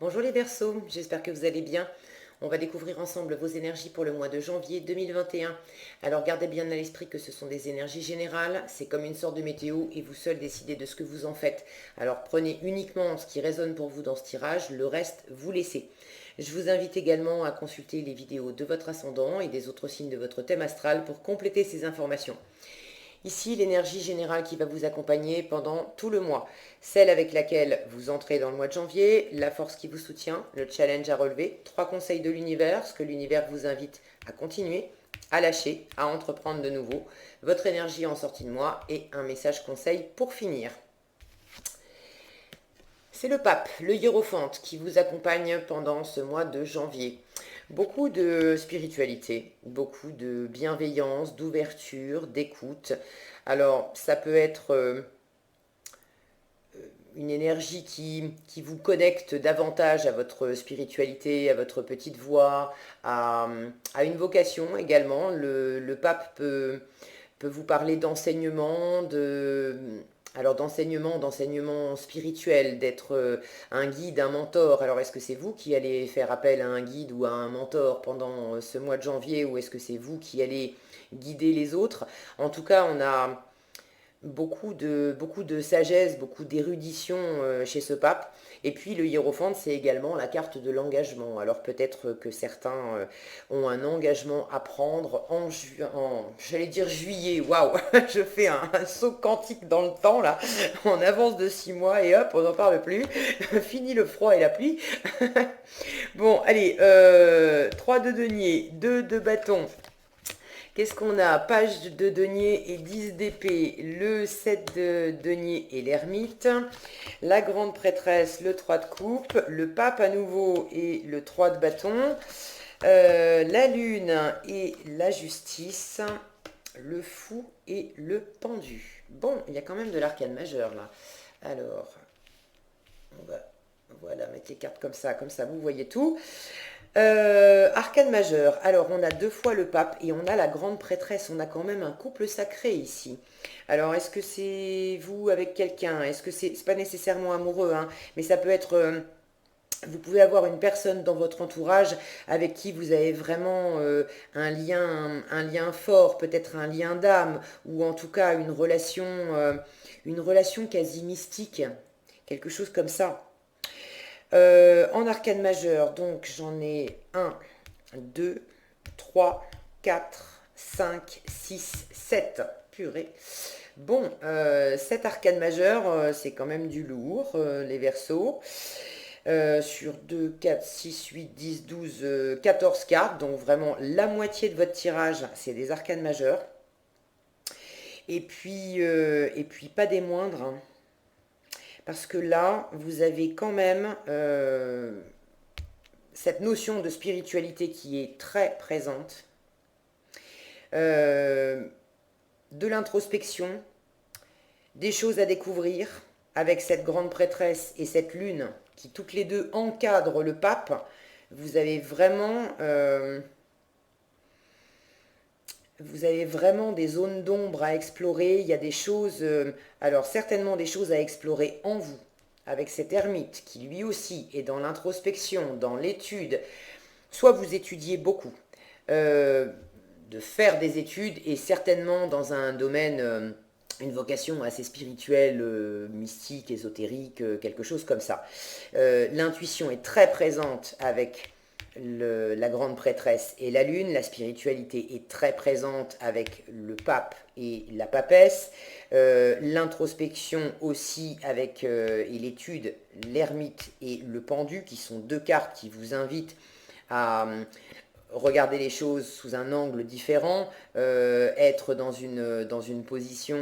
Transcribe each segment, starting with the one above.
Bonjour les Verseaux, j'espère que vous allez bien. On va découvrir ensemble vos énergies pour le mois de janvier 2021. Alors gardez bien à l'esprit que ce sont des énergies générales, c'est comme une sorte de météo et vous seul décidez de ce que vous en faites. Alors prenez uniquement ce qui résonne pour vous dans ce tirage, le reste vous laissez. Je vous invite également à consulter les vidéos de votre ascendant et des autres signes de votre thème astral pour compléter ces informations. Ici, l'énergie générale qui va vous accompagner pendant tout le mois, celle avec laquelle vous entrez dans le mois de janvier, la force qui vous soutient, le challenge à relever, 3 conseils de l'univers, ce que l'univers vous invite à continuer, à lâcher, à entreprendre de nouveau, votre énergie en sortie de mois et un message conseil pour finir. C'est le pape, le hiérophante, qui vous accompagne pendant ce mois de janvier. Beaucoup de spiritualité, beaucoup de bienveillance, d'ouverture, d'écoute. Alors, ça peut être une énergie qui vous connecte davantage à votre spiritualité, à votre petite voix, à une vocation également. Le pape peut vous parler d'enseignement, alors d'enseignement spirituel, d'être un guide, un mentor. Alors est-ce que c'est vous qui allez faire appel à un guide ou à un mentor pendant ce mois de janvier, ou est-ce que c'est vous qui allez guider les autres? En tout cas, on a beaucoup de sagesse, beaucoup d'érudition chez ce pape. Et puis le hiérophante, c'est également la carte de l'engagement. Alors peut-être que certains ont un engagement à prendre j'allais dire juillet, waouh, je fais un saut quantique dans le temps là, on avance de 6 mois et hop, on n'en parle plus, fini le froid et la pluie. Bon, allez, 3 de denier, 2 de bâton. Qu'est-ce qu'on a? Page de denier et 10 d'épée, le 7 de denier et l'ermite, la grande prêtresse, le 3 de coupe, le pape à nouveau et le 3 de bâton, la lune et la justice, le fou et le pendu. Bon, il y a quand même de l'arcane majeur là. Alors, on va voilà, mettre les cartes comme ça, vous voyez tout. Arcane majeur. Alors, on a 2 fois le pape et on a la grande prêtresse. On a quand même un couple sacré ici. Alors, est-ce que c'est vous avec quelqu'un? Est-ce que c'est pas nécessairement amoureux, hein, mais ça peut être. Vous pouvez avoir une personne dans votre entourage avec qui vous avez vraiment un lien fort, peut-être un lien d'âme, ou en tout cas une relation quasi mystique, quelque chose comme ça. En arcane majeur, donc j'en ai un, 2, 3, 4, 5, 6, 7. Purée. Bon, 7 arcanes majeures, c'est quand même du lourd, les Verseaux. Sur 2, 4, 6, 8, 10, 12, 14 cartes, donc vraiment la moitié de votre tirage, c'est des arcanes majeures. Et puis pas des moindres, hein, parce que là, vous avez quand même cette notion de spiritualité qui est très présente, euh, de l'introspection, des choses à découvrir avec cette grande prêtresse et cette lune qui toutes les deux encadrent le pape. Vous avez vraiment des zones d'ombre à explorer. Il y a des choses, alors certainement des choses à explorer en vous, avec cet ermite qui lui aussi est dans l'introspection, dans l'étude. Soit vous étudiez beaucoup, euh, de faire des études et certainement dans un domaine, une vocation assez spirituelle, mystique, ésotérique, quelque chose comme ça. L'intuition est très présente avec la grande prêtresse et la lune, la spiritualité est très présente avec le pape et la papesse, l'introspection aussi avec, et l'étude, l'ermite et le pendu, qui sont 2 cartes qui vous invitent à regarder les choses sous un angle différent, être dans une position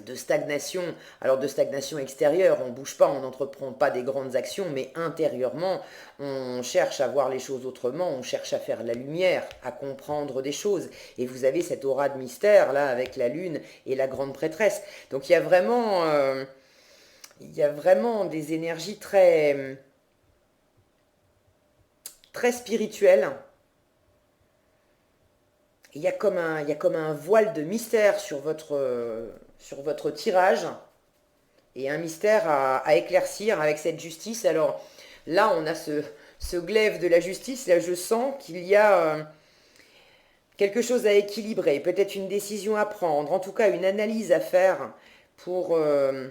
de stagnation. Alors de stagnation extérieure, on ne bouge pas, on n'entreprend pas des grandes actions, mais intérieurement, on cherche à voir les choses autrement, on cherche à faire la lumière, à comprendre des choses. Et vous avez cette aura de mystère là avec la lune et la grande prêtresse. Donc il y a vraiment des énergies très spirituelles. Il y a comme un voile de mystère sur votre tirage et un mystère à éclaircir avec cette justice. Alors, Là, on a ce glaive de la justice. Là, je sens qu'il y a quelque chose à équilibrer, peut-être une décision à prendre, en tout cas une analyse à faire pour, euh,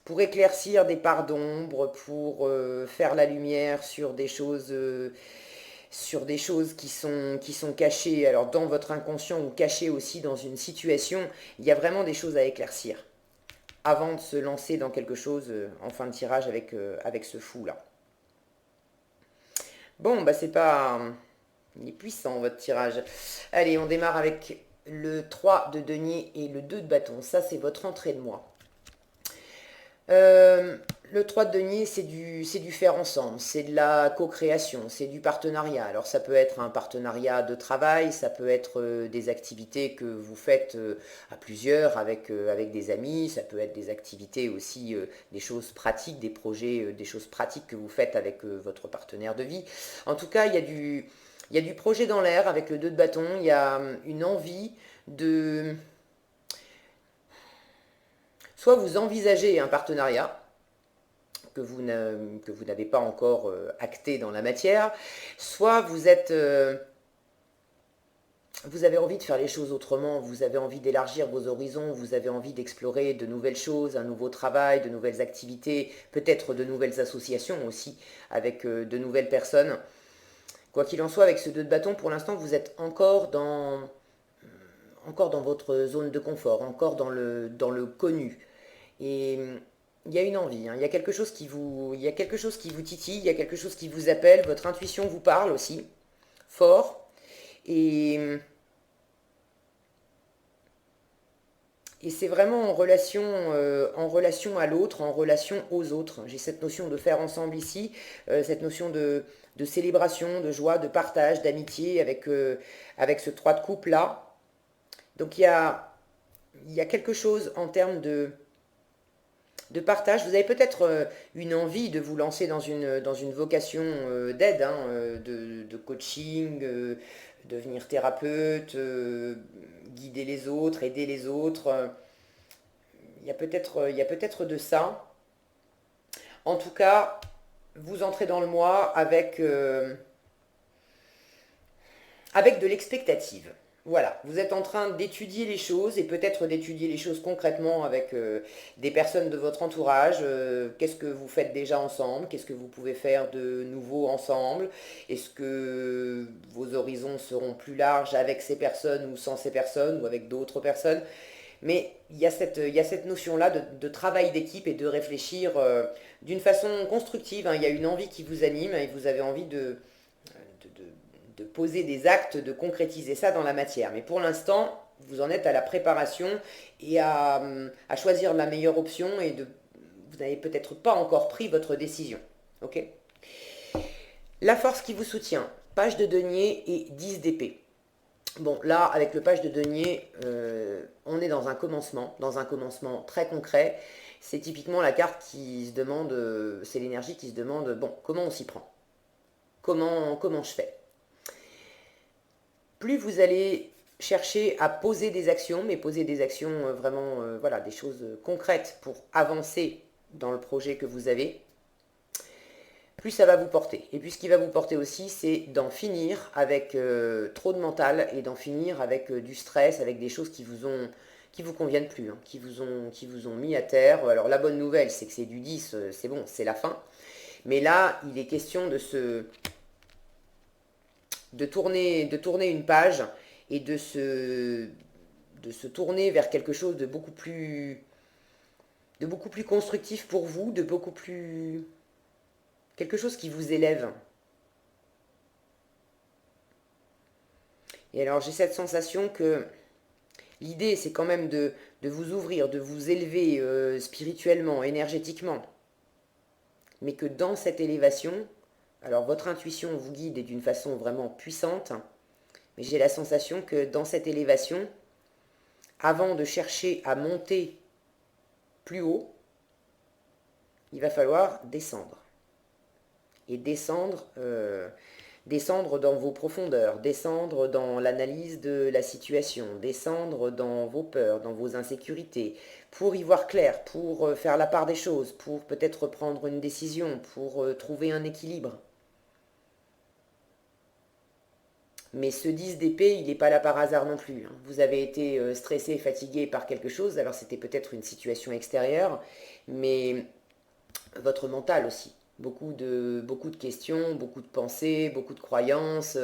pour éclaircir des parts d'ombre, pour faire la lumière sur des choses qui sont cachées, alors dans votre inconscient ou cachées aussi dans une situation. Il y a vraiment des choses à éclaircir avant de se lancer dans quelque chose en fin de tirage avec ce fou-là. Bon, bah c'est pas... Il est puissant votre tirage. Allez, on démarre avec le 3 de denier et le 2 de bâton. Ça, c'est votre entrée de mois. Euh, le 3 de denier, c'est du faire ensemble, c'est de la co-création, c'est du partenariat. Alors ça peut être un partenariat de travail, ça peut être des activités que vous faites à plusieurs avec des amis, ça peut être des activités aussi, des choses pratiques, des projets, des choses pratiques que vous faites avec votre partenaire de vie. En tout cas, il y a du projet dans l'air avec le 2 de bâton, il y a une envie de... Soit vous envisagez un partenariat que vous n'avez pas encore acté dans la matière, soit vous avez envie de faire les choses autrement, vous avez envie d'élargir vos horizons, vous avez envie d'explorer de nouvelles choses, un nouveau travail, de nouvelles activités, peut-être de nouvelles associations aussi, avec de nouvelles personnes. Quoi qu'il en soit, avec ce 2 de bâton, pour l'instant, vous êtes encore dans votre zone de confort, encore dans le connu. Et il y a une envie, hein. Il y a quelque chose qui vous titille, il y a quelque chose qui vous appelle, votre intuition vous parle aussi, fort. Et, et c'est vraiment en relation à l'autre, en relation aux autres. J'ai cette notion de faire ensemble ici, cette notion de célébration, de joie, de partage, d'amitié avec ce 3 de coupe là. Donc il y a quelque chose en termes de partage. Vous avez peut-être une envie de vous lancer dans une vocation d'aide, hein, de coaching, devenir thérapeute, guider les autres, aider les autres. Il y a peut-être de ça. En tout cas, vous entrez dans le mois avec de l'expectative. Voilà, vous êtes en train d'étudier les choses et peut-être d'étudier les choses concrètement avec des personnes de votre entourage. Qu'est-ce que vous faites déjà ensemble? Qu'est-ce que vous pouvez faire de nouveau ensemble? Est-ce que vos horizons seront plus larges avec ces personnes ou sans ces personnes ou avec d'autres personnes? Mais il y a cette notion-là de travail d'équipe et de réfléchir d'une façon constructive, hein. Il y a une envie qui vous anime et vous avez envie de, de poser des actes, de concrétiser ça dans la matière. Mais pour l'instant, vous en êtes à la préparation et à choisir la meilleure option vous n'avez peut-être pas encore pris votre décision. Ok? La force qui vous soutient, page de denier et 10 d'épée. Bon, là, avec le page de denier, on est dans un commencement très concret. C'est typiquement la carte qui se demande, c'est l'énergie qui se demande, bon, comment on s'y prend? Comment je fais? Plus vous allez chercher à poser des actions, mais poser des actions vraiment, voilà, des choses concrètes pour avancer dans le projet que vous avez, plus ça va vous porter. Et puis ce qui va vous porter aussi, c'est d'en finir avec trop de mental et d'en finir avec du stress, avec des choses qui vous conviennent plus, hein, qui vous ont mis à terre. Alors la bonne nouvelle, c'est que c'est du 10, c'est bon, c'est la fin. Mais là, il est question de tourner une page et de se tourner vers quelque chose de beaucoup plus constructif pour vous, de beaucoup plus quelque chose qui vous élève. Et alors j'ai cette sensation que l'idée c'est quand même de vous ouvrir, de vous élever spirituellement, énergétiquement, mais que dans cette élévation, alors votre intuition vous guide et d'une façon vraiment puissante, mais j'ai la sensation que dans cette élévation, avant de chercher à monter plus haut, il va falloir descendre. Et descendre, descendre dans vos profondeurs, descendre dans l'analyse de la situation, descendre dans vos peurs, dans vos insécurités, pour y voir clair, pour faire la part des choses, pour peut-être prendre une décision, pour trouver un équilibre. Mais ce 10 d'épée, il n'est pas là par hasard non plus, hein. Vous avez été stressé, fatigué par quelque chose, alors c'était peut-être une situation extérieure, mais votre mental aussi. Beaucoup de questions, beaucoup de pensées, beaucoup de croyances,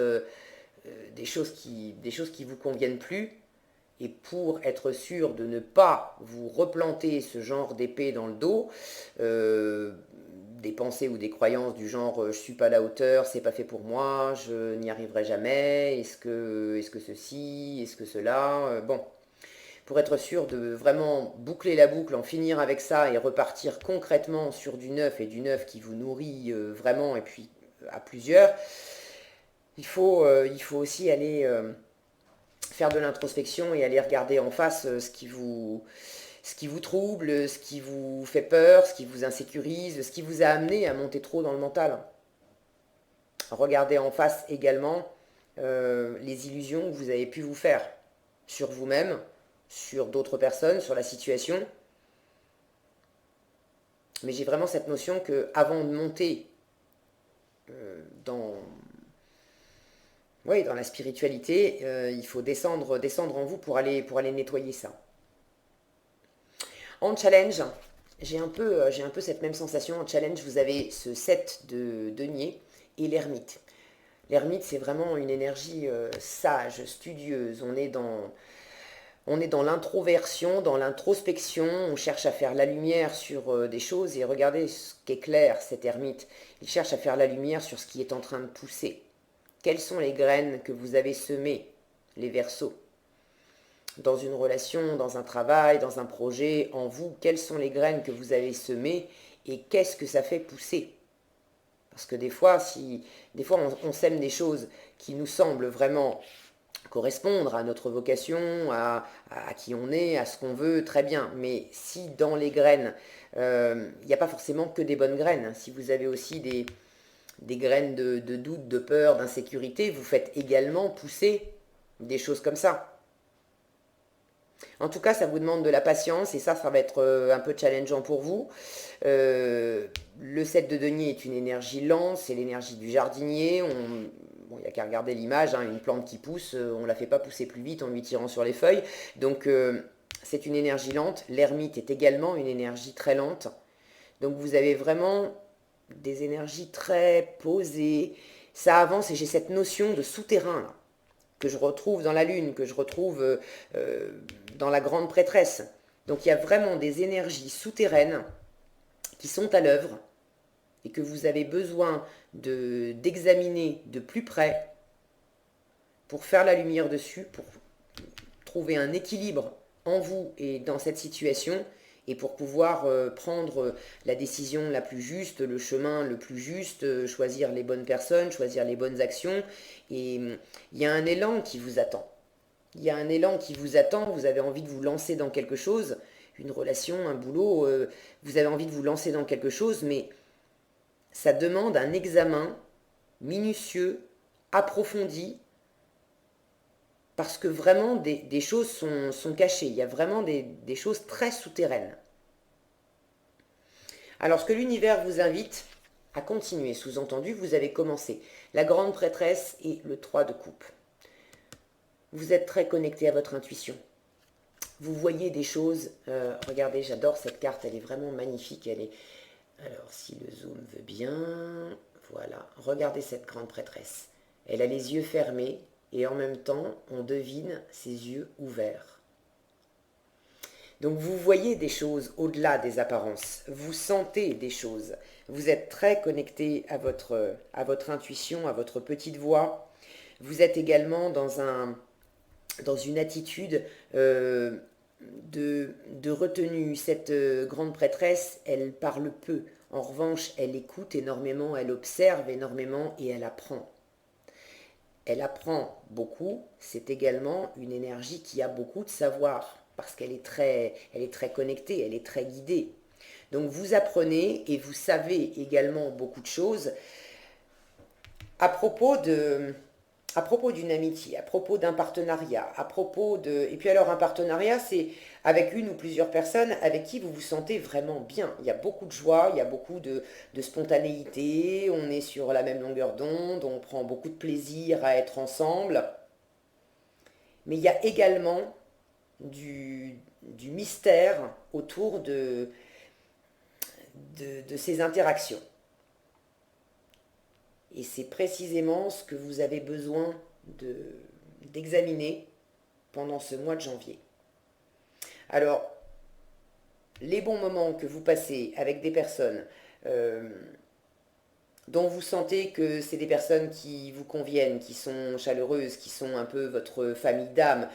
des choses qui vous conviennent plus. Et pour être sûr de ne pas vous replanter ce genre d'épée dans le dos, euh, des pensées ou des croyances du genre je suis pas à la hauteur, c'est pas fait pour moi, je n'y arriverai jamais, est-ce que ceci, est-ce que cela, bon, pour être sûr de vraiment boucler la boucle, en finir avec ça et repartir concrètement sur du neuf et du neuf qui vous nourrit vraiment et puis à plusieurs, il faut aussi aller faire de l'introspection et aller regarder en face ce qui vous trouble, ce qui vous fait peur, ce qui vous insécurise, ce qui vous a amené à monter trop dans le mental. Regardez en face également les illusions que vous avez pu vous faire sur vous-même, sur d'autres personnes, sur la situation. Mais j'ai vraiment cette notion que avant de monter dans, oui, dans la spiritualité, il faut descendre en vous pour aller nettoyer ça. En challenge, j'ai un peu cette même sensation. En challenge, vous avez ce 7 de denier et l'ermite. L'ermite, c'est vraiment une énergie sage, studieuse. On est dans l'introversion, dans l'introspection, on cherche à faire la lumière sur des choses et regardez ce qu'éclaire cet ermite. Il cherche à faire la lumière sur ce qui est en train de pousser. Quelles sont les graines que vous avez semées, les verseaux? Dans une relation, dans un travail, dans un projet, en vous, quelles sont les graines que vous avez semées et qu'est-ce que ça fait pousser? Parce que des fois on sème des choses qui nous semblent vraiment correspondre à notre vocation, à qui on est, à ce qu'on veut, très bien. Mais si dans les graines, il n'y a pas forcément que des bonnes graines, si vous avez aussi des graines de doute, de peur, d'insécurité, vous faites également pousser des choses comme ça. En tout cas, ça vous demande de la patience et ça va être un peu challengeant pour vous. Le 7 de denier est une énergie lente, c'est l'énergie du jardinier. Bon, il n'y a qu'à regarder l'image, hein, une plante qui pousse, on ne la fait pas pousser plus vite en lui tirant sur les feuilles. Donc c'est une énergie lente. L'ermite est également une énergie très lente. Donc vous avez vraiment des énergies très posées. Ça avance et j'ai cette notion de souterrain là, que je retrouve dans la lune, que je retrouve dans la grande prêtresse. Donc il y a vraiment des énergies souterraines qui sont à l'œuvre et que vous avez besoin d'examiner de plus près pour faire la lumière dessus, pour trouver un équilibre en vous et dans cette situation et pour pouvoir prendre la décision la plus juste, le chemin le plus juste, choisir les bonnes personnes, choisir les bonnes actions. Et il y a un élan qui vous attend. Il y a un élan qui vous attend, vous avez envie de vous lancer dans quelque chose, une relation, un boulot, vous avez envie de vous lancer dans quelque chose, mais ça demande un examen minutieux, approfondi, parce que vraiment des choses sont cachées, il y a vraiment des choses très souterraines. Alors ce que l'univers vous invite à continuer, sous-entendu, vous avez commencé la grande prêtresse et le 3 de coupe. Vous êtes très connecté à votre intuition. Vous voyez des choses, regardez, j'adore cette carte, elle est vraiment magnifique, elle est... Alors si le zoom veut bien, voilà, regardez cette grande prêtresse. Elle a les yeux fermés et en même temps, on devine ses yeux ouverts. Donc vous voyez des choses au-delà des apparences, vous sentez des choses, vous êtes très connecté à votre intuition, à votre petite voix. Vous êtes également dans une attitude de retenue. Cette grande prêtresse, elle parle peu. En revanche, elle écoute énormément, elle observe énormément et elle apprend. Elle apprend beaucoup, c'est également une énergie qui a beaucoup de savoir, parce qu'elle est elle est très connectée, elle est très guidée. Donc vous apprenez et vous savez également beaucoup de choses. à propos de, à propos d'une amitié, à propos d'un partenariat, à propos de... Et puis alors un partenariat, c'est avec une ou plusieurs personnes avec qui vous vous sentez vraiment bien. Il y a beaucoup de joie, il y a beaucoup de spontanéité, on est sur la même longueur d'onde, on prend beaucoup de plaisir à être ensemble. Mais il y a également du mystère autour de ces interactions. Et c'est précisément ce que vous avez besoin d'examiner pendant ce mois de janvier. Alors, les bons moments que vous passez avec des personnes euh, dont vous sentez que c'est des personnes qui vous conviennent, qui sont chaleureuses, qui sont un peu votre famille d'âme,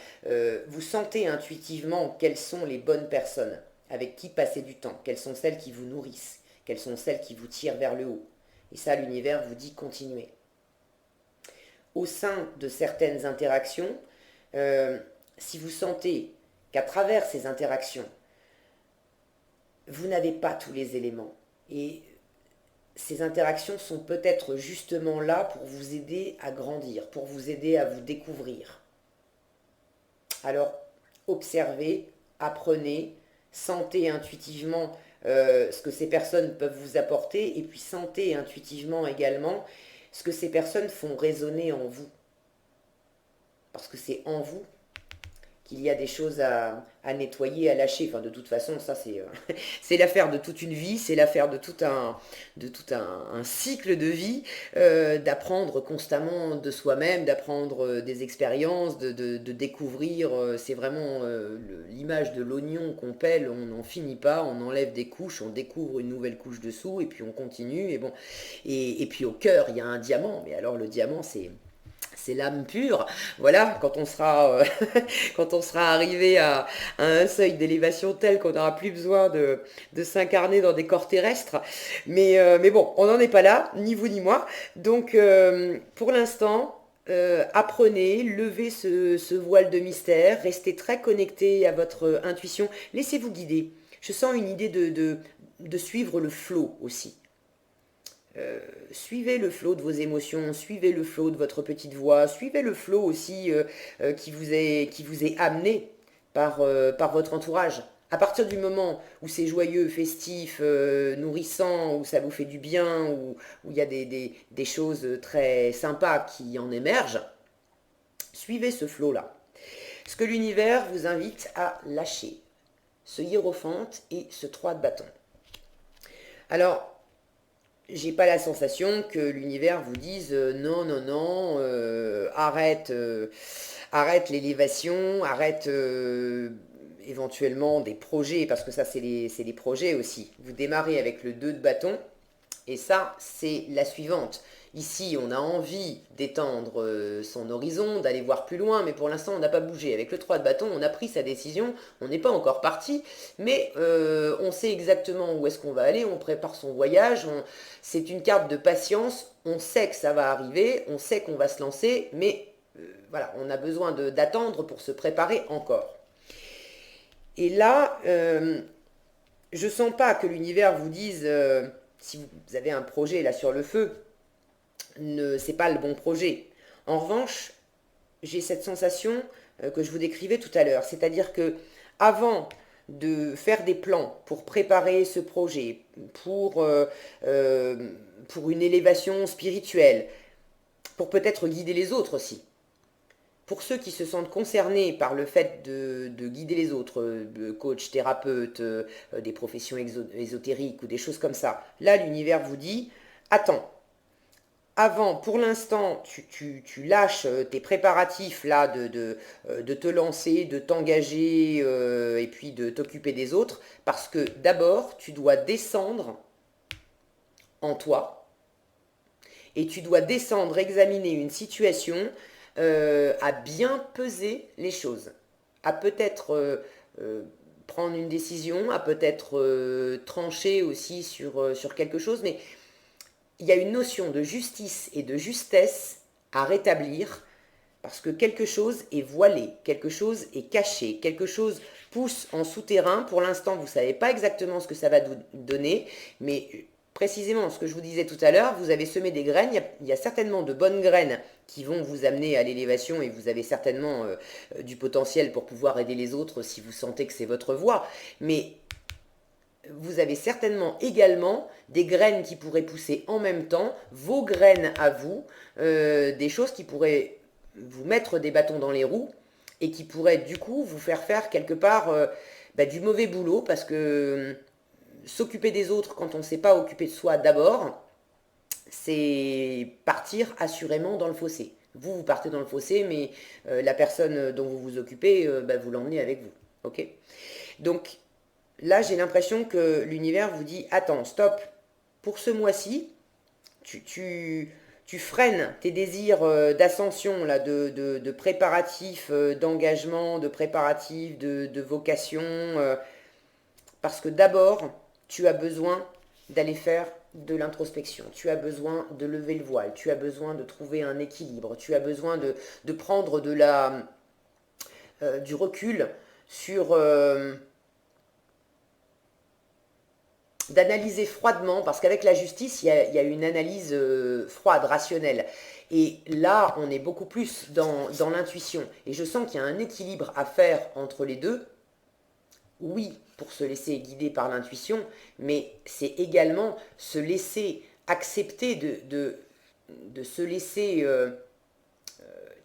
vous sentez intuitivement quelles sont les bonnes personnes avec qui passer du temps, quelles sont celles qui vous nourrissent, quelles sont celles qui vous tirent vers le haut. Et ça, l'univers vous dit continuez. Au sein de certaines interactions, si vous sentez qu'à travers ces interactions, vous n'avez pas tous les éléments, et ces interactions sont peut-être justement là pour vous aider à grandir, pour vous aider à vous découvrir. Alors, observez, apprenez, sentez intuitivement ce que ces personnes peuvent vous apporter, et puis sentez intuitivement également ce que ces personnes font résonner en vous. Parce que c'est en vous qu'il y a des choses à nettoyer, à lâcher. Enfin, de toute façon, ça, c'est l'affaire de toute une vie, c'est l'affaire de tout un cycle de vie, d'apprendre constamment de soi-même, d'apprendre des expériences, de découvrir. C'est vraiment l'image de l'oignon qu'on pèle, on n'en finit pas, on enlève des couches, on découvre une nouvelle couche dessous, et puis on continue. Et bon, et puis au cœur, il y a un diamant. Mais alors, le diamant, c'est l'âme pure. Voilà, quand on sera arrivé à un seuil d'élévation tel qu'on n'aura plus besoin de s'incarner dans des corps terrestres. Mais bon, on n'en est pas là, ni vous ni moi. Donc, pour l'instant, apprenez, levez ce voile de mystère, restez très connecté à votre intuition, laissez-vous guider. Je sens une idée de suivre le flot aussi. Suivez le flot de vos émotions, suivez le flot de votre petite voix, suivez le flot aussi qui vous est amené par votre entourage. À partir du moment où c'est joyeux, festif, nourrissant, où ça vous fait du bien, où il y a des choses très sympas qui en émergent, suivez ce flot-là. Ce que l'univers vous invite à lâcher, ce hiérophante et ce 3 de bâton. Alors, j'ai pas la sensation que l'univers vous dise non, non, non, arrête l'élévation, arrête éventuellement des projets, parce que ça c'est les projets aussi. Vous démarrez avec le 2 de bâton, et ça c'est la suivante. Ici, on a envie d'étendre son horizon, d'aller voir plus loin, mais pour l'instant, on n'a pas bougé. Avec le 3 de bâton, on a pris sa décision, on n'est pas encore parti, mais on sait exactement où est-ce qu'on va aller, on prépare son voyage, c'est une carte de patience, on sait que ça va arriver, on sait qu'on va se lancer, mais voilà, on a besoin d'attendre pour se préparer encore. Et là, je sens pas que l'univers vous dise, si vous avez un projet là sur le feu, c'est pas le bon projet. En revanche, j'ai cette sensation que je vous décrivais tout à l'heure, c'est-à-dire que avant de faire des plans pour préparer ce projet, pour une élévation spirituelle, pour peut-être guider les autres aussi. Pour ceux qui se sentent concernés par le fait de guider les autres, coach, thérapeute, des professions ésotériques ou des choses comme ça, là l'univers vous dit, attends, avant, pour l'instant, tu lâches tes préparatifs là de te lancer, de t'engager et puis de t'occuper des autres, parce que d'abord, tu dois descendre en toi et tu dois descendre, examiner une situation, à bien peser les choses, à peut-être prendre une décision, à peut-être trancher aussi sur quelque chose, mais il y a une notion de justice et de justesse à rétablir parce que quelque chose est voilé, quelque chose est caché, quelque chose pousse en souterrain. Pour l'instant, vous ne savez pas exactement ce que ça va donner, mais précisément ce que je vous disais tout à l'heure, vous avez semé des graines, il y a certainement de bonnes graines qui vont vous amener à l'élévation et vous avez certainement du potentiel pour pouvoir aider les autres si vous sentez que c'est votre voie. Mais vous avez certainement également des graines qui pourraient pousser en même temps, vos graines à vous, des choses qui pourraient vous mettre des bâtons dans les roues et qui pourraient du coup vous faire quelque part du mauvais boulot parce que s'occuper des autres quand on ne s'est pas occupé de soi d'abord, c'est partir assurément dans le fossé. Vous partez dans le fossé, mais la personne dont vous vous occupez, vous l'emmenez avec vous. Ok. Donc là, j'ai l'impression que l'univers vous dit, attends, stop, pour ce mois-ci, tu freines tes désirs d'ascension, là, de préparatifs, d'engagement, de préparatifs, de vocation, parce que d'abord, tu as besoin d'aller faire de l'introspection, tu as besoin de lever le voile, tu as besoin de trouver un équilibre, tu as besoin de prendre du recul sur... d'analyser froidement, parce qu'avec la justice, il y a une analyse froide, rationnelle. Et là, on est beaucoup plus dans l'intuition. Et je sens qu'il y a un équilibre à faire entre les deux. Oui, pour se laisser guider par l'intuition, mais c'est également se laisser accepter de se laisser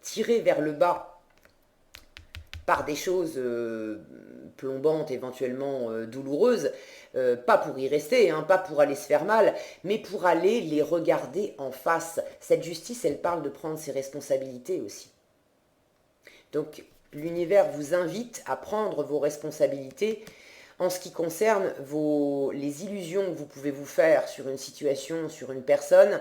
tirer vers le bas par des choses plombantes, éventuellement douloureuses, pas pour y rester, hein, pas pour aller se faire mal, mais pour aller les regarder en face. Cette justice, elle parle de prendre ses responsabilités aussi. Donc l'univers vous invite à prendre vos responsabilités en ce qui concerne les illusions que vous pouvez vous faire sur une situation, sur une personne,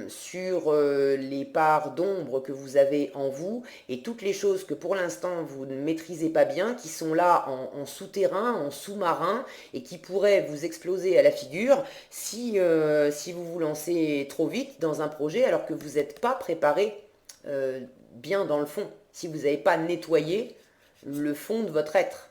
sur les parts d'ombre que vous avez en vous et toutes les choses que pour l'instant vous ne maîtrisez pas bien, qui sont là en souterrain, en sous-marin et qui pourraient vous exploser à la figure si vous vous lancez trop vite dans un projet alors que vous n'êtes pas préparé bien dans le fond, si vous n'avez pas nettoyé le fond de votre être.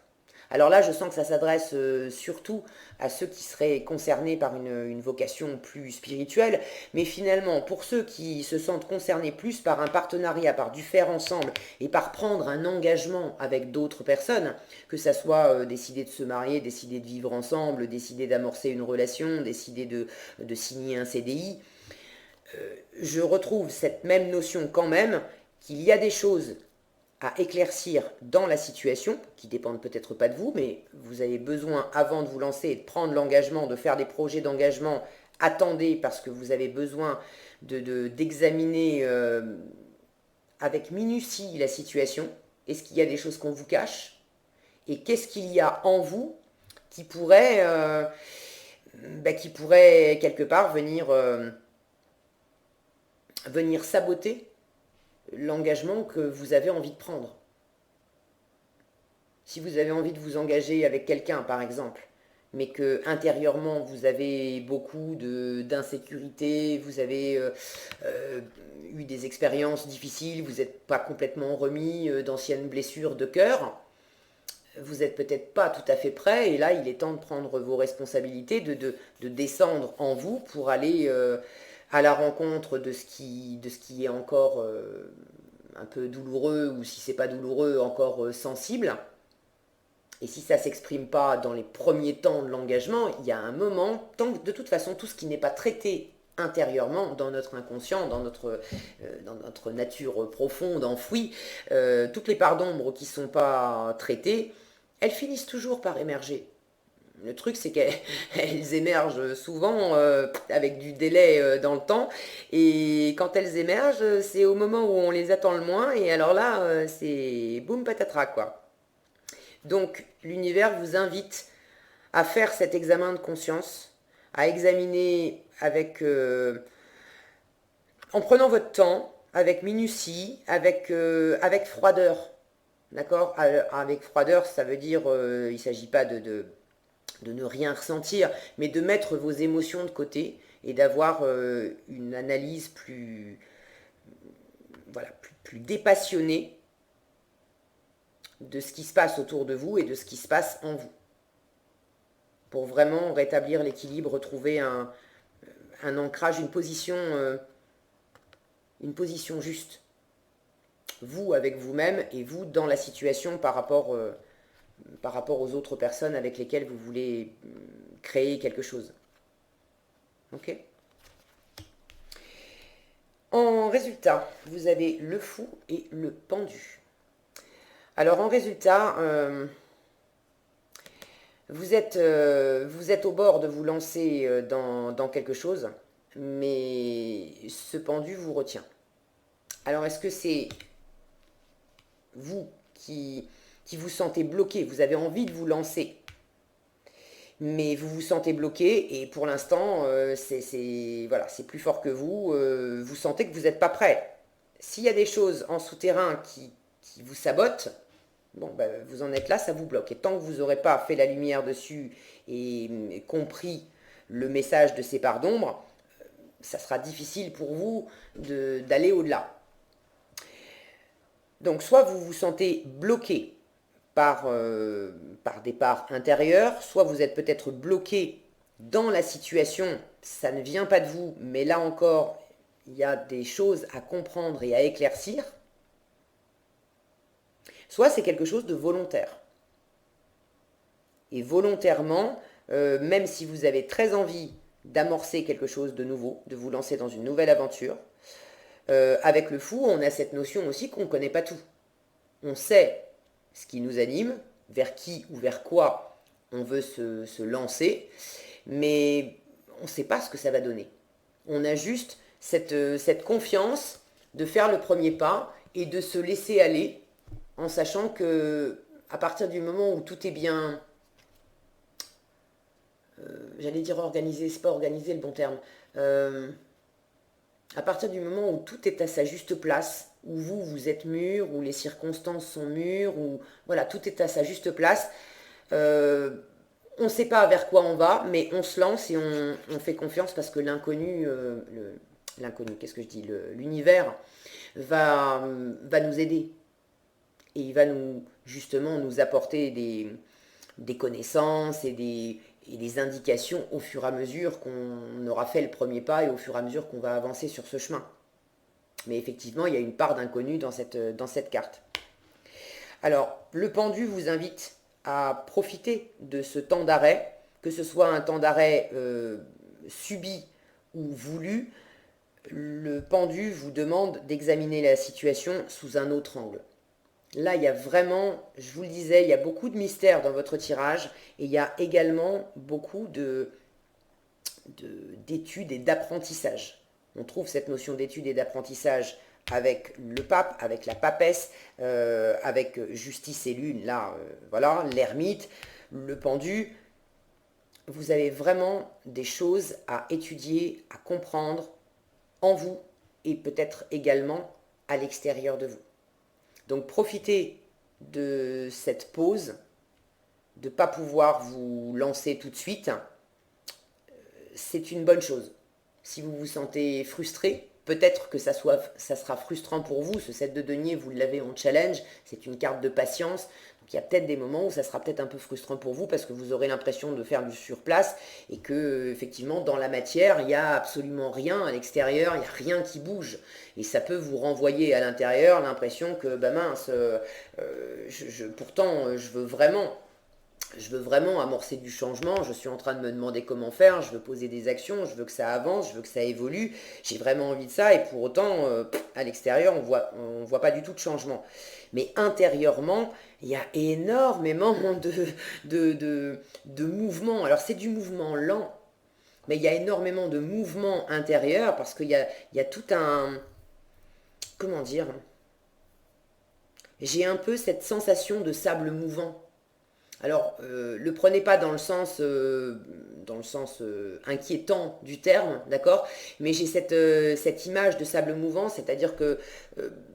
Alors là, je sens que ça s'adresse surtout à ceux qui seraient concernés par une vocation plus spirituelle, mais finalement, pour ceux qui se sentent concernés plus par un partenariat, par du faire ensemble et par prendre un engagement avec d'autres personnes, que ça soit décider de se marier, décider de vivre ensemble, décider d'amorcer une relation, décider de signer un CDI, je retrouve cette même notion quand même qu'il y a des choses à éclaircir dans la situation, qui dépendent peut-être pas de vous, mais vous avez besoin, avant de vous lancer, de prendre l'engagement, de faire des projets d'engagement, attendez, parce que vous avez besoin d'examiner avec minutie la situation. Est-ce qu'il y a des choses qu'on vous cache? Et qu'est-ce qu'il y a en vous qui pourrait quelque part venir saboter l'engagement que vous avez envie de prendre. Si vous avez envie de vous engager avec quelqu'un, par exemple, mais que intérieurement vous avez beaucoup d'insécurité, vous avez eu des expériences difficiles, vous n'êtes pas complètement remis d'anciennes blessures de cœur, vous n'êtes peut-être pas tout à fait prêt, et là il est temps de prendre vos responsabilités, de descendre en vous pour aller à la rencontre de ce qui est encore un peu douloureux, ou si c'est pas douloureux, encore sensible. Et si ça ne s'exprime pas dans les premiers temps de l'engagement, il y a un moment, tant que de toute façon tout ce qui n'est pas traité intérieurement, dans notre inconscient, dans notre nature profonde, enfouie, toutes les parts d'ombre qui ne sont pas traitées, elles finissent toujours par émerger. Le truc, c'est qu'elles émergent souvent avec du délai dans le temps. Et quand elles émergent, c'est au moment où on les attend le moins. Et alors là, c'est boum patatras, quoi. Donc, l'univers vous invite à faire cet examen de conscience, à examiner en prenant votre temps, avec minutie, avec froideur. D'accord? Avec froideur, ça veut dire, il ne s'agit pas de ne rien ressentir, mais de mettre vos émotions de côté et d'avoir une analyse plus dépassionnée de ce qui se passe autour de vous et de ce qui se passe en vous. pour vraiment rétablir l'équilibre, retrouver un ancrage, une position juste. Vous avec vous-même et vous dans la situation par rapport aux autres personnes avec lesquelles vous voulez créer quelque chose. Ok? En résultat, vous avez le fou et le pendu. Alors en résultat, vous êtes au bord de vous lancer dans quelque chose, mais ce pendu vous retient. Alors est-ce que c'est vous qui vous sentez bloqué, vous avez envie de vous lancer, mais vous vous sentez bloqué et pour l'instant, voilà, c'est plus fort que vous, vous sentez que vous n'êtes pas prêt. S'il y a des choses en souterrain qui vous sabotent, bon, ben, vous en êtes là, ça vous bloque. Et tant que vous n'aurez pas fait la lumière dessus et compris le message de ces parts d'ombre, ça sera difficile pour vous d'aller au-delà. Donc soit vous vous sentez bloqué par des parts intérieures, soit vous êtes peut-être bloqué dans la situation, ça ne vient pas de vous, mais là encore, il y a des choses à comprendre et à éclaircir, soit c'est quelque chose de volontaire. Et volontairement, même si vous avez très envie d'amorcer quelque chose de nouveau, de vous lancer dans une nouvelle aventure, avec le fou, on a cette notion aussi qu'on ne connaît pas tout. On sait ce qui nous anime, vers qui ou vers quoi on veut se lancer, mais on ne sait pas ce que ça va donner. On a juste cette confiance de faire le premier pas et de se laisser aller en sachant que à partir du moment où tout est bien, j'allais dire organisé, c'est pas organisé le bon terme, à partir du moment où tout est à sa juste place, où vous êtes mûr, où les circonstances sont mûres, où voilà, tout est à sa juste place, on ne sait pas vers quoi on va, mais on se lance et on fait confiance parce que l'inconnu, qu'est-ce que je dis, l'univers va nous aider. Et il va justement nous apporter des connaissances et des indications au fur et à mesure qu'on aura fait le premier pas et au fur et à mesure qu'on va avancer sur ce chemin. Mais effectivement, il y a une part d'inconnu dans cette carte. Alors, le pendu vous invite à profiter de ce temps d'arrêt, que ce soit un temps d'arrêt subi ou voulu. Le pendu vous demande d'examiner la situation sous un autre angle. Là, il y a vraiment, je vous le disais, il y a beaucoup de mystères dans votre tirage et il y a également beaucoup d'études et d'apprentissage. On trouve cette notion d'études et d'apprentissage avec le pape, avec la papesse, avec justice et lune, là, voilà, l'ermite, le pendu. Vous avez vraiment des choses à étudier, à comprendre en vous et peut-être également à l'extérieur de vous. Donc profitez de cette pause, de ne pas pouvoir vous lancer tout de suite. C'est une bonne chose. Si vous vous sentez frustré, peut-être que ça sera frustrant pour vous. Ce 7 de denier, vous l'avez en challenge, c'est une carte de patience. Donc il y a peut-être des moments où ça sera peut-être un peu frustrant pour vous parce que vous aurez l'impression de faire du surplace et que effectivement dans la matière, il n'y a absolument rien à l'extérieur, il n'y a rien qui bouge. Et ça peut vous renvoyer à l'intérieur l'impression que, bah mince, pourtant je veux vraiment amorcer du changement, je suis en train de me demander comment faire, je veux poser des actions, je veux que ça avance, je veux que ça évolue, j'ai vraiment envie de ça et pour autant, à l'extérieur, on voit pas du tout de changement. Mais intérieurement, il y a énormément de mouvements. Alors c'est du mouvement lent, mais il y a énormément de mouvements intérieurs parce qu'il y a tout un... Comment dire? J'ai un peu cette sensation de sable mouvant. Alors, le prenez pas dans le sens inquiétant du terme, d'accord? Mais j'ai cette image de sable mouvant, c'est-à-dire que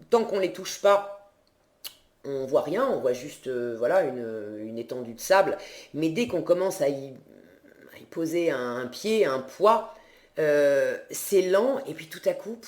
tant qu'on les touche pas, on voit rien, on voit juste voilà une étendue de sable. Mais dès qu'on commence à y poser un pied, un poids, c'est lent et puis tout à coup,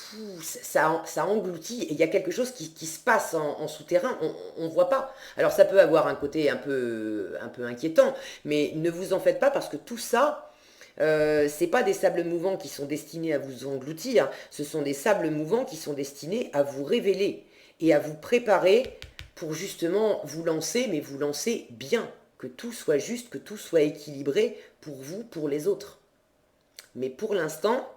ça engloutit et il y a quelque chose qui se passe en souterrain, on ne voit pas. Alors ça peut avoir un côté un peu inquiétant, mais ne vous en faites pas parce que tout ça, c'est pas des sables mouvants qui sont destinés à vous engloutir, ce sont des sables mouvants qui sont destinés à vous révéler et à vous préparer pour justement vous lancer, mais vous lancer bien, que tout soit juste, que tout soit équilibré pour vous, pour les autres. Mais pour l'instant,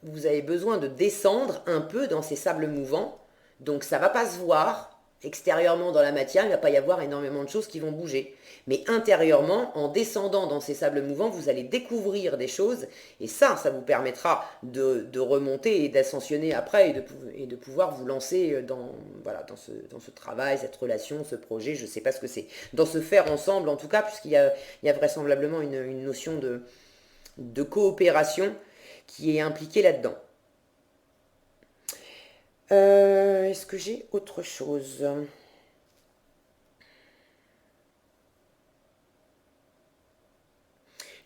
vous avez besoin de descendre un peu dans ces sables mouvants. Donc ça ne va pas se voir extérieurement dans la matière, il ne va pas y avoir énormément de choses qui vont bouger. Mais intérieurement, en descendant dans ces sables mouvants, vous allez découvrir des choses. Et ça vous permettra de remonter et d'ascensionner après et de pouvoir vous lancer voilà, dans ce travail, cette relation, ce projet, je ne sais pas ce que c'est. Dans ce faire ensemble en tout cas, il y a vraisemblablement une notion de coopération qui est impliquée là-dedans. Est-ce que j'ai autre chose?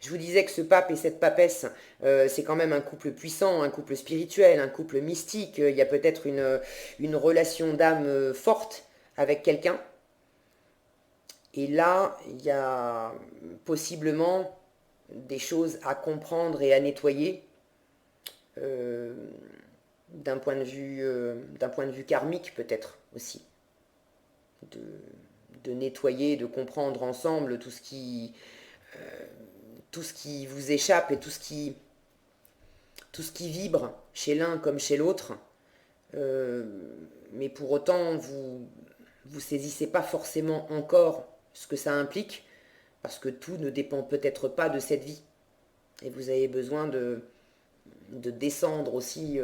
Je vous disais que ce pape et cette papesse, c'est quand même un couple puissant, un couple spirituel, un couple mystique. Il y a peut-être une relation d'âme forte avec quelqu'un. Et là, il y a possiblement des choses à comprendre et à nettoyer euh, d'un point de vue karmique peut-être aussi. De, de nettoyer, de comprendre ensemble tout ce qui vous échappe et tout ce qui vibre chez l'un comme chez l'autre. Euh, mais pour autant, vous saisissez pas forcément encore ce que ça implique, parce que tout ne dépend peut-être pas de cette vie. Et vous avez besoin de descendre aussi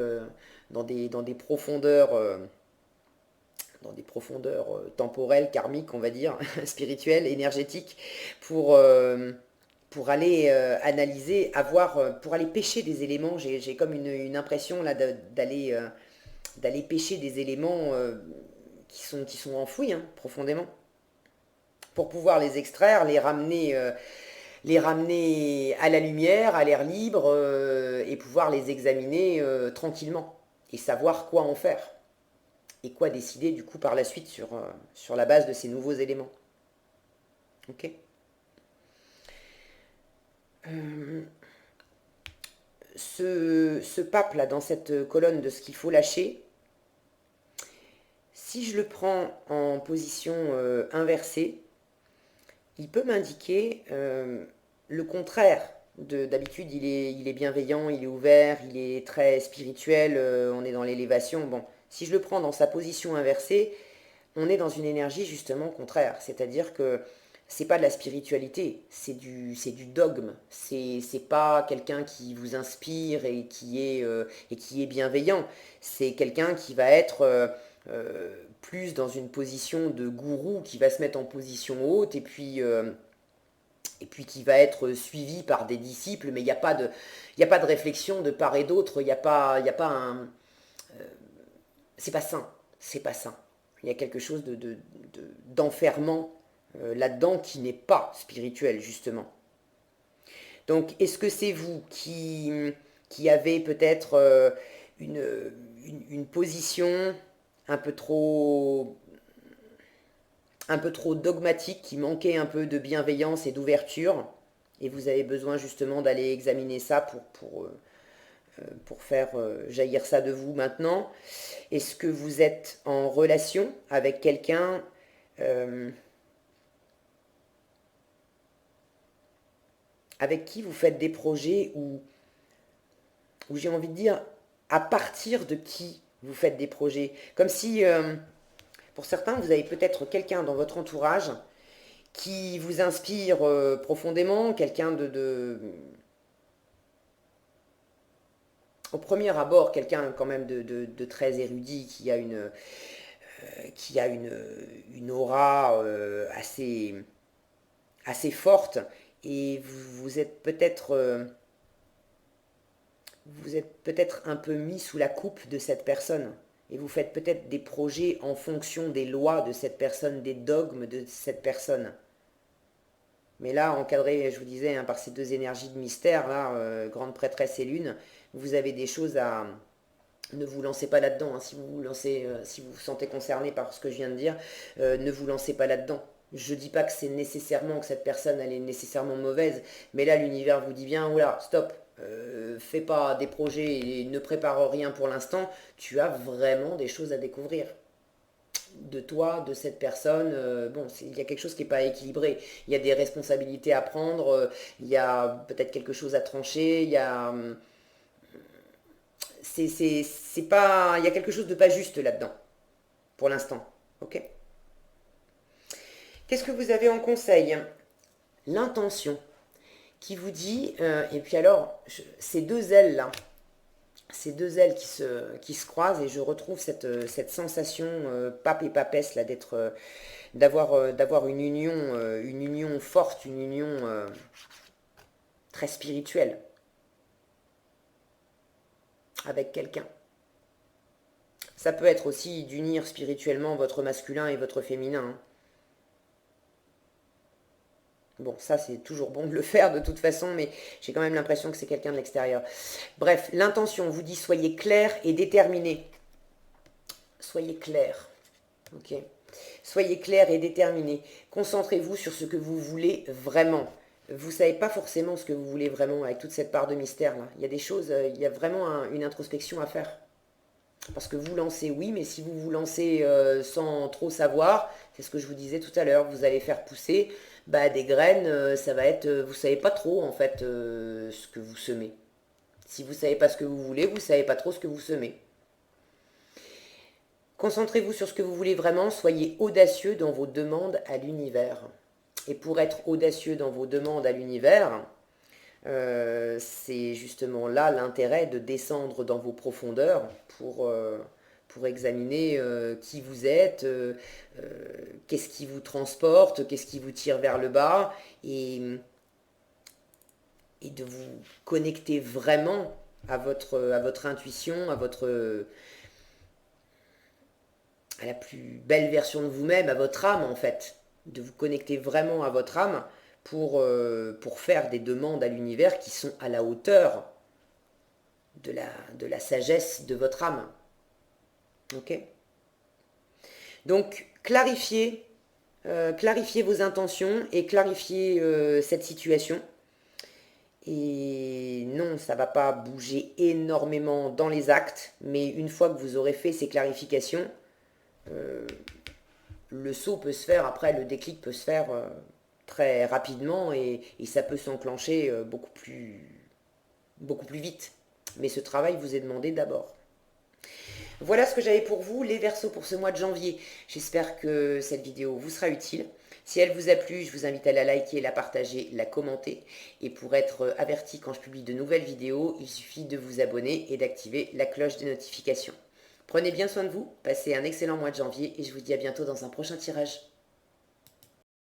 dans des profondeurs temporelles, karmiques, on va dire, spirituelles, énergétiques, pour aller analyser, pour aller pêcher des éléments. J'ai comme une impression là d'aller pêcher des éléments qui sont enfouis hein, profondément, pour pouvoir les extraire, les ramener à la lumière, à l'air libre, et pouvoir les examiner tranquillement, et savoir quoi en faire, et quoi décider du coup par la suite sur la base de ces nouveaux éléments. Ok. Euh, ce pape là dans cette colonne de ce qu'il faut lâcher, si je le prends en position inversée, il peut m'indiquer le contraire. D'habitude, il est bienveillant, il est ouvert, il est très spirituel, on est dans l'élévation. Bon, si je le prends dans sa position inversée, on est dans une énergie justement contraire. C'est-à-dire que c'est pas de la spiritualité, c'est du dogme. C'est pas quelqu'un qui vous inspire et qui est bienveillant. C'est quelqu'un qui va être plus dans une position de gourou, qui va se mettre en position haute et puis qui va être suivi par des disciples, mais il y a pas de réflexion de part et d'autre, il y a pas un... C'est pas sain, c'est pas sain. Il y a quelque chose d'enfermant là-dedans qui n'est pas spirituel, justement. Donc, est-ce que c'est vous qui avez peut-être une, une position un peu trop dogmatique, qui manquait un peu de bienveillance et d'ouverture, et vous avez besoin justement d'aller examiner ça pour faire jaillir ça de vous maintenant? Est-ce que vous êtes en relation avec quelqu'un avec qui vous faites des projets où j'ai envie de dire, à partir de qui vous faites des projets? Comme si, pour certains, vous avez peut-être quelqu'un dans votre entourage qui vous inspire profondément, quelqu'un au premier abord, quelqu'un quand même de très érudit, qui a une aura assez forte, et vous êtes peut-être un peu mis sous la coupe de cette personne, et vous faites peut-être des projets en fonction des lois de cette personne, des dogmes de cette personne. Mais là, encadré, je vous disais, hein, par ces deux énergies de mystère, là, grande prêtresse et lune, vous avez des choses à... Ne vous lancez pas là-dedans, hein. Si vous vous lancez, si vous vous sentez concerné par ce que je viens de dire, ne vous lancez pas là-dedans. Je dis pas que c'est nécessairement, que cette personne, elle est nécessairement mauvaise, mais là, l'univers vous dit bien, oula, stop, fais pas des projets et ne prépare rien pour l'instant, tu as vraiment des choses à découvrir de toi, de cette personne. Bon, il y a quelque chose qui n'est pas équilibré. Il y a des responsabilités à prendre, il y a peut-être quelque chose à trancher, il y a... c'est pas... Il y a quelque chose de pas juste là-dedans, pour l'instant. Ok. Qu'est-ce que vous avez en conseil? L'intention qui vous dit, et puis alors, ces deux ailes-là, ces deux ailes qui se croisent, et je retrouve cette sensation pape et papesse là d'être, d'avoir une union forte, une union très spirituelle avec quelqu'un. Ça peut être aussi d'unir spirituellement votre masculin et votre féminin, hein. Bon, ça c'est toujours bon de le faire de toute façon, mais j'ai quand même l'impression que c'est quelqu'un de l'extérieur. Bref, l'intention vous dit soyez clair et déterminé. Soyez clair, ok. Soyez clair et déterminé. Concentrez-vous sur ce que vous voulez vraiment. Vous ne savez pas forcément ce que vous voulez vraiment avec toute cette part de mystère là. Il y a des choses, il y a vraiment une introspection à faire. Parce que vous lancez, oui, mais si vous vous lancez sans trop savoir, c'est ce que je vous disais tout à l'heure, vous allez faire pousser bah, des graines, ça va être, vous savez pas trop en fait ce que vous semez. Si vous savez pas ce que vous voulez, vous savez pas trop ce que vous semez. Concentrez-vous sur ce que vous voulez vraiment, soyez audacieux dans vos demandes à l'univers. Et pour être audacieux dans vos demandes à l'univers, c'est justement là l'intérêt de descendre dans vos profondeurs pour examiner qui vous êtes, qu'est-ce qui vous transporte, qu'est-ce qui vous tire vers le bas, et de vous connecter vraiment à votre intuition, à la plus belle version de vous-même, à votre âme en fait. De vous connecter vraiment à votre âme pour faire des demandes à l'univers qui sont à la hauteur de la sagesse de votre âme. Ok. Donc, clarifiez vos intentions et clarifiez cette situation. Et non, ça ne va pas bouger énormément dans les actes, mais une fois que vous aurez fait ces clarifications, le saut peut se faire, après le déclic peut se faire très rapidement et ça peut s'enclencher beaucoup plus vite. Mais ce travail vous est demandé d'abord. Voilà ce que j'avais pour vous, les Verseaux pour ce mois de janvier. J'espère que cette vidéo vous sera utile. Si elle vous a plu, je vous invite à la liker, la partager, la commenter. Et pour être averti quand je publie de nouvelles vidéos, il suffit de vous abonner et d'activer la cloche des notifications. Prenez bien soin de vous, passez un excellent mois de janvier et je vous dis à bientôt dans un prochain tirage.